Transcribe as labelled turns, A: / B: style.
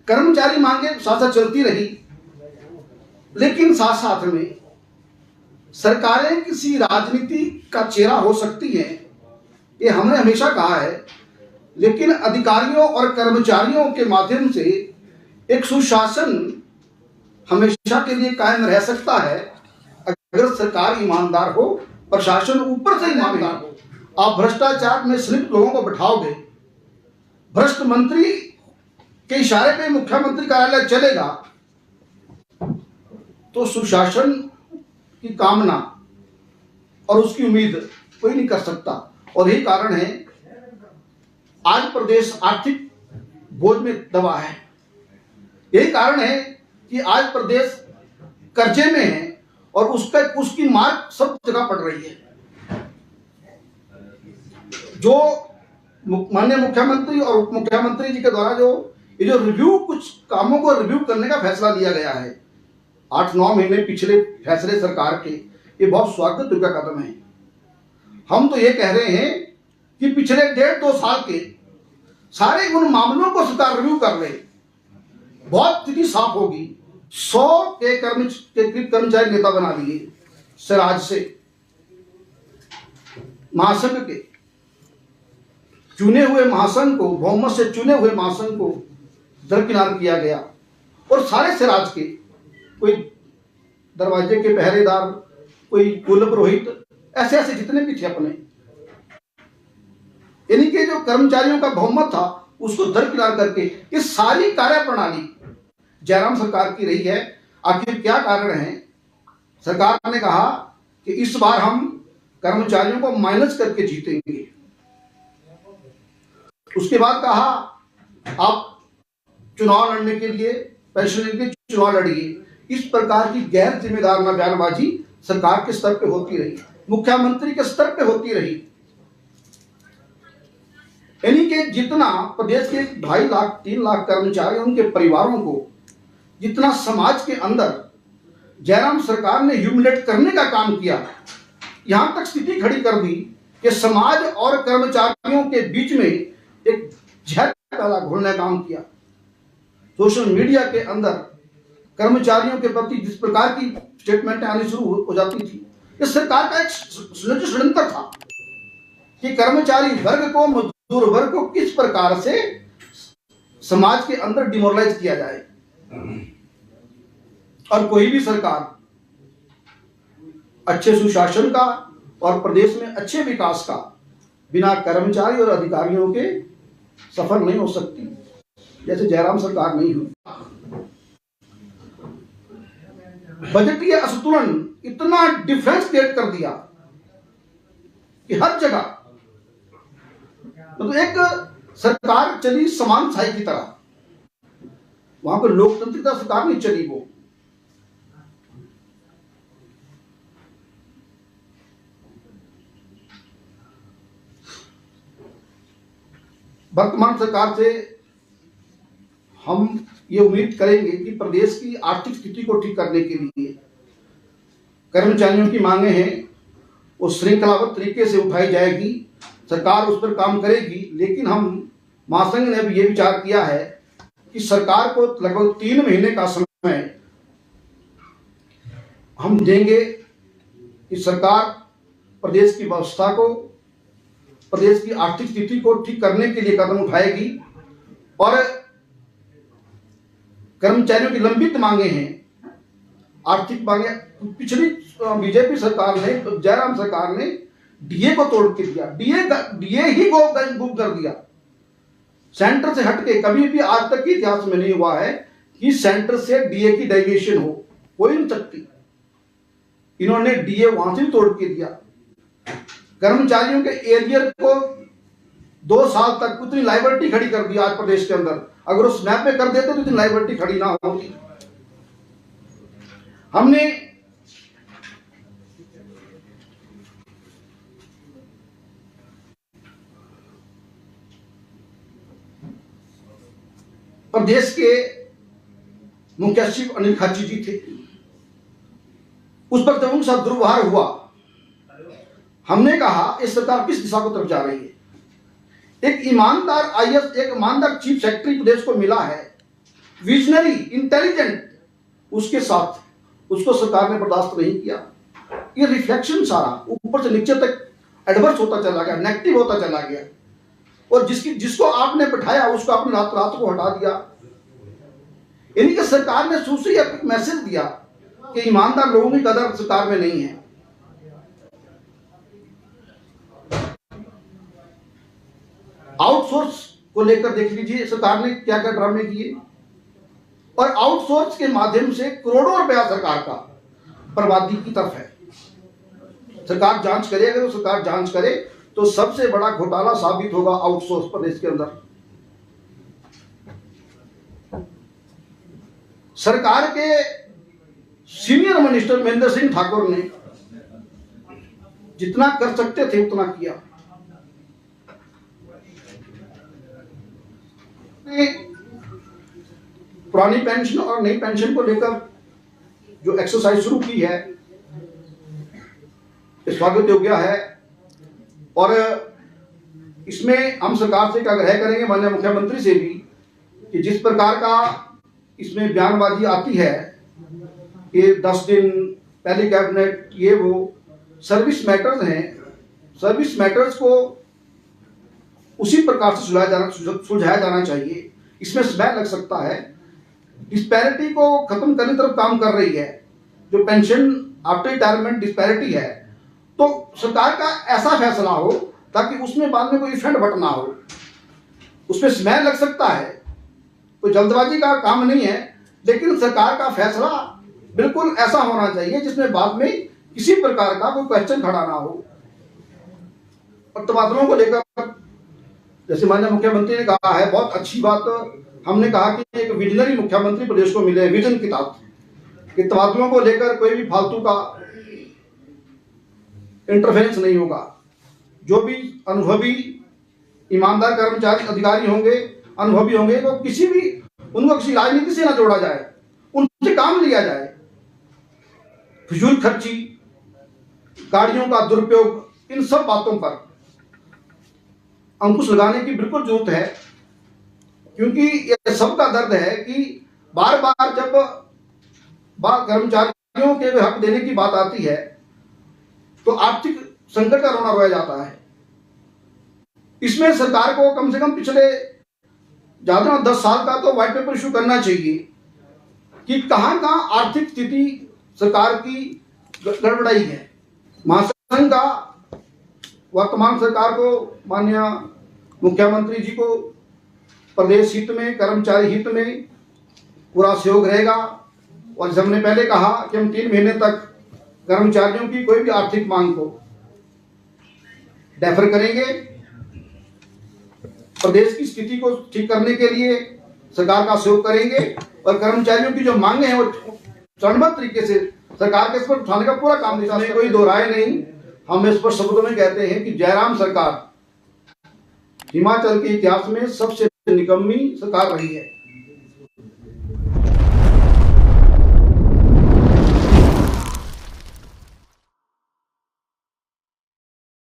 A: कर्मचारी मांगे साथ साथ चलती रही, लेकिन साथ साथ में सरकारें किसी राजनीति का चेहरा हो सकती हैं, ये हमने हमेशा कहा है, लेकिन अधिकारियों और कर्मचारियों के माध्यम से एक सुशासन हमेशा के लिए कायम रह सकता है अगर सरकार ईमानदार हो, प्रशासन ऊपर से ईमानदार हो। आप भ्रष्टाचार में संलिप्त लोगों को बैठाओगे, भ्रष्ट मंत्री के इशारे पे मुख्यमंत्री कार्यालय चलेगा, तो सुशासन की कामना और उसकी उम्मीद कोई नहीं कर सकता। और यही कारण है आज प्रदेश आर्थिक बोझ में दबा है, यही कारण है कि आज प्रदेश कर्जे में है और उसकी मार सब जगह पड़ रही है। जो माननीय मुख्यमंत्री और उप मुख्यमंत्री जी के द्वारा ये जो रिव्यू, कुछ कामों को रिव्यू करने का फैसला लिया गया है 8-9 महीने पिछले फैसले सरकार के, ये बहुत स्वागत योग्य कदम है। हम तो ये कह रहे हैं कि पिछले 1.5-2 साल के सारे उन मामलों को सरकार रिव्यू कर ले, बहुत स्थिति साफ होगी। 100 के करीब कर्मचारी नेता बना दिए स्वराज से, महासंघ के चुने हुए महासंघ को, बहुमत से चुने हुए महासंघ को दरकिनार किया गया और सारे स्वराज के, कोई दरवाजे के पहरेदार, कोई कुल पुरोहित, ऐसे ऐसे जितने भी थे अपने, यानी कि जो कर्मचारियों का बहुमत था उसको दरकिनार करके ये सारी कार्यप्रणाली जयराम सरकार की रही है। आखिर क्या कारण है? सरकार ने कहा कि इस बार हम कर्मचारियों को माइनस करके जीतेंगे। उसके बाद कहा आप चुनाव लड़ने के लिए, पेंशन के लिए चुनाव लड़िए। इस प्रकार की गैर जिम्मेदार बयानबाजी सरकार के स्तर पे होती रही, मुख्यमंत्री के स्तर पे होती रही। यानी कि जितना प्रदेश के 2.5 लाख 3 लाख कर्मचारी, उनके परिवारों को जितना समाज के अंदर जयराम सरकार ने ह्यूमिलेट करने का काम किया, यहां तक स्थिति खड़ी कर दी कि समाज और कर्मचारियों के बीच में एक जहर का घोलने का काम किया। सोशल मीडिया के अंदर कर्मचारियों के प्रति जिस प्रकार की स्टेटमेंट आनी शुरू हो जाती थी, इस सरकार का एक षड्यंत्र था कि कर्मचारी वर्ग को, मजदूर वर्ग को किस प्रकार से समाज के अंदर डिमोरलाइज किया जाए। और कोई भी सरकार अच्छे सुशासन का और प्रदेश में अच्छे विकास का बिना कर्मचारी और अधिकारियों के सफल नहीं हो सकती, जैसे जयराम सरकार नहीं हुई। बजटीय असंतुलन इतना डिफरेंस क्रिएट कर दिया कि हर जगह मतलब एक सरकार चली समान साई की तरह, वहां पर लोकतंत्रिता सरकार नहीं चली। वो वर्तमान सरकार से हम ये उम्मीद करेंगे कि प्रदेश की आर्थिक स्थिति को ठीक करने के लिए कर्मचारियों की मांगे हैं वो श्रृंखलाबद्ध तरीके से उठाई जाएगी, सरकार उस पर काम करेगी। लेकिन हम महासंघ ने भी ये विचार किया है कि सरकार को लगभग 3 महीने का समय हम देंगे कि सरकार प्रदेश की व्यवस्था को, प्रदेश की आर्थिक स्थिति को ठीक करने के लिए कदम उठाएगी। और कर्मचारियों की लंबित मांगे हैं, आर्थिक मांगे, पिछली बीजेपी सरकार ने, जयराम सरकार ने डीए को तोड़ के दिया, डीए ही को गुम कर दिया, सेंटर से हटके। कभी भी आज तक के इतिहास में नहीं हुआ है कि सेंटर से डीए की डेविएशन हो, हो ही नहीं सकती। इन्होंने डीए वहां से भी तोड़ के दिया। कर्मचारियों के एरियर को 2 साल तक उतनी लाइबिलिटी खड़ी कर दी आज प्रदेश के अंदर। अगर उस मैप पे कर देते तो इतनी लाइबिलिटी खड़ी ना होती। हमने प्रदेश के मुख्य सचिव अनिल खाची जी थे, उस पर जब उनका दुर्व्यवहार हुआ, हमने कहा इस सरकार किस दिशा को तरफ जा रही है। एक ईमानदार आईएएस, एक ईमानदार चीफ सेक्रेटरी प्रदेश को मिला है विजनरी, इंटेलिजेंट, उसके साथ उसको सरकार ने बर्दाश्त नहीं किया। ये रिफ्लेक्शन सारा ऊपर से नीचे तक एडवर्स होता चला गया, नेगेटिव होता चला गया, और जिसको आपने बिठाया उसको आपने रात रात को हटा दिया। यानी कि सरकार ने शुरू से एक मैसेज दिया कि ईमानदार लोगों की कदर सरकार में नहीं है। आउटसोर्स को लेकर देख लीजिए सरकार ने क्या क्या ड्रामे किए, और आउटसोर्स के माध्यम से करोड़ों रुपया सरकार का बर्बादी की तरफ है। सरकार जांच करे, अगर सरकार जांच करे तो सबसे बड़ा घोटाला साबित होगा आउटसोर्स प्रदेश के अंदर। सरकार के सीनियर मिनिस्टर महेंद्र सिंह ठाकुर ने जितना कर सकते थे उतना किया। पुरानी पेंशन और नई पेंशन को लेकर जो एक्सरसाइज शुरू की है स्वागत योग्य है, और इसमें हम सरकार से आग्रह करेंगे, माननीय मुख्यमंत्री से भी, कि जिस प्रकार का इसमें बयानबाजी आती है कि 10 दिन पहले कैबिनेट ये वो, सर्विस मैटर्स हैं, सर्विस मैटर्स को उसी प्रकार से सुलझाया जाना चाहिए। इसमें समय लग सकता है। डिस्पैरिटी को खत्म करने की तरफ काम कर रही है, जो पेंशन आफ्टर रिटायरमेंट डिस्पैरिटी है, तो सरकार का ऐसा फैसला हो ताकि उसमें बाद में कोई फंड बट ना हो। उसमें समय लग सकता है, कोई जल्दबाजी का काम नहीं है, लेकिन सरकार का फैसला बिल्कुल ऐसा होना चाहिए जिसमें बाद में किसी प्रकार का कोई क्वेश्चन खड़ा ना हो। और तबादलों को लेकर जैसे माननीय मुख्यमंत्री ने कहा है, बहुत अच्छी बात हमने कहा कि एक विजनरी मुख्यमंत्री प्रदेश को मिले, विजन के साथ, कि तबादलों को लेकर कोई भी फालतू का इंटरफेरेंस नहीं होगा। जो भी अनुभवी ईमानदार कर्मचारी अधिकारी होंगे, अनुभवी होंगे, तो उनको किसी राजनीति से ना जोड़ा जाए, उनसे काम लिया जाए। फिजूल खर्ची, गाड़ियों का दुरुपयोग, इन सब बातों पर अंकुश लगाने की बिल्कुल जरूरत है, क्योंकि ये सबका दर्द है कि बार बार जब कर्मचारियों के हक देने की बात आती है तो आर्थिक संकट का रोना रोया जाता है। इसमें सरकार को कम से कम पिछले ज्यादा 10 साल का तो व्हाइट पेपर इशू करना चाहिए कि कहां कहां आर्थिक स्थिति सरकार की गड़बड़ाई है। महासंघ का वर्तमान सरकार को, माननीय मुख्यमंत्री जी को प्रदेश हित में, कर्मचारी हित में पूरा सहयोग रहेगा। और जैसे हमने पहले कहा कि हम 3 महीने तक कर्मचारियों की कोई भी आर्थिक मांग को डेफर करेंगे। प्रदेश की स्थिति को ठीक करने के लिए सरकार का सहयोग करेंगे, और कर्मचारियों की जो मांगे हैं वो चरणबद्ध तरीके से सरकार के इस पर उठाने का पूरा काम दिखा। कोई दो राय नहीं, हम इस पर शब्दों में कहते हैं कि जयराम सरकार हिमाचल के इतिहास में सबसे निकम्मी सरकार रही है।